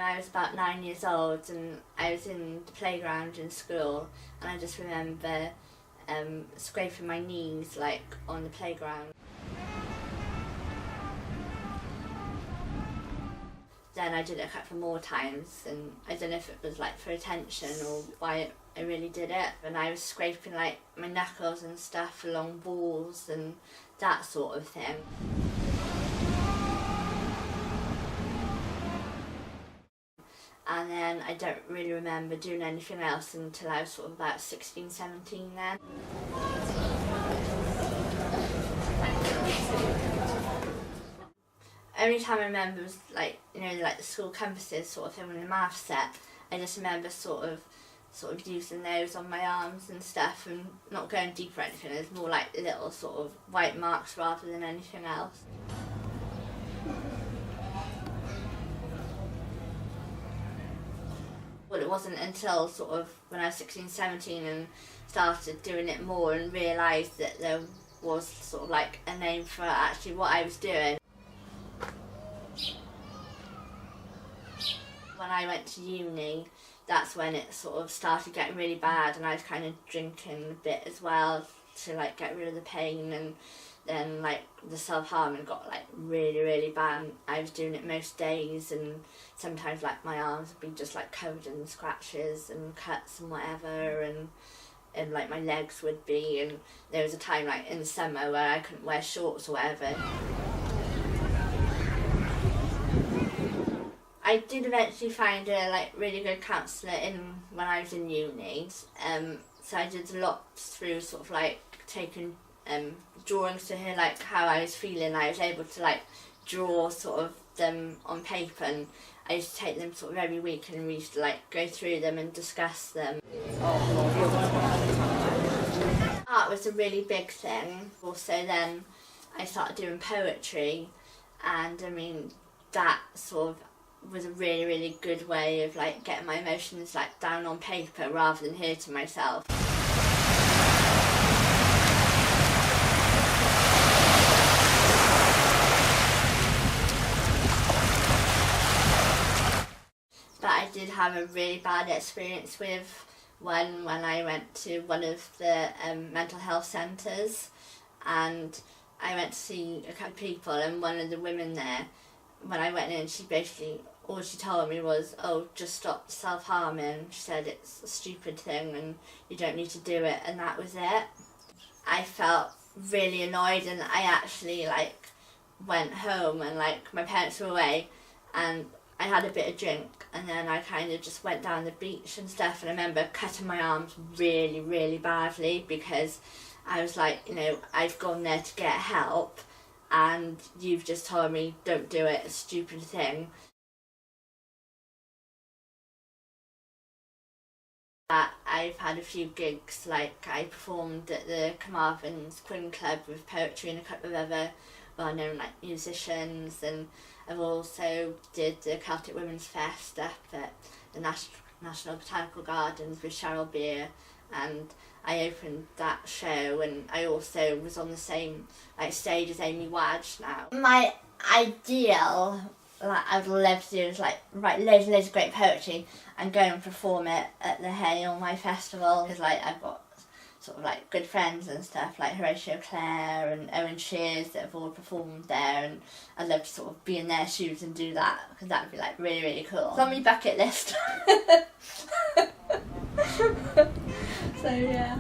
I was about 9 years old and I was in the playground in school, and I just remember scraping my knees like on the playground. Then I did it a couple more times, and I don't know if it was like for attention or why I really did it. And I was scraping like my knuckles and stuff along walls and that sort of thing. And then I don't really remember doing anything else until I was sort of about 16, 17 then. Only time I remember was like, you know, like the school compasses sort of thing when the math set. I just remember sort of using those on my arms and stuff and not going deep or anything. It was more like little sort of white marks rather than anything else. Well, it wasn't until sort of when I was 16, 17 and started doing it more and realised that there was sort of like a name for actually what I was doing. When I went to uni, that's when it sort of started getting really bad, and I was kind of drinking a bit as well to like get rid of the pain, and then like the self-harming got like really, really bad. I was doing it most days, and sometimes like my arms would be just like covered in scratches and cuts and whatever, and like my legs would be, and there was a time like in the summer where I couldn't wear shorts or whatever. I did eventually find a like really good counsellor when I was in uni. So I did a lot through sort of like taking drawings to hear like how I was feeling. I was able to like draw sort of them on paper, and I used to take them sort of every week, and we used to like go through them and discuss them. Art was a really big thing. Also then I started doing poetry, and I mean that sort of was a really, really good way of like getting my emotions like down on paper rather than hurting myself. But I did have a really bad experience with when I went to one of the mental health centres, and I went to see a couple of people, and one of the women there, when I went in, all she told me was, oh, just stop self-harming. She said it's a stupid thing and you don't need to do it, and that was it. I felt really annoyed, and I actually like went home, and like my parents were away, and I had a bit of drink, and then I kind of just went down the beach and stuff, and I remember cutting my arms really, really badly because I was like, you know, I've gone there to get help and you've just told me don't do it, a stupid thing. I've had a few gigs, like I performed at the Carmarthen's Queen Club with poetry and a couple of other well-known like musicians, and I've also did the Celtic Women's Fest up at the National Botanical Gardens with Cheryl Beer, and I opened that show, and I also was on the same like stage as Amy Wadge now. My ideal, like I'd love to do is like write loads and loads of great poetry and go and perform it at the Hay or my festival, because like I've got sort of like good friends and stuff like Horatio Clare and Owen Shears that have all performed there, and I'd love to sort of be in their shoes and do that, because that would be like really, really cool. It's on my bucket list. So yeah.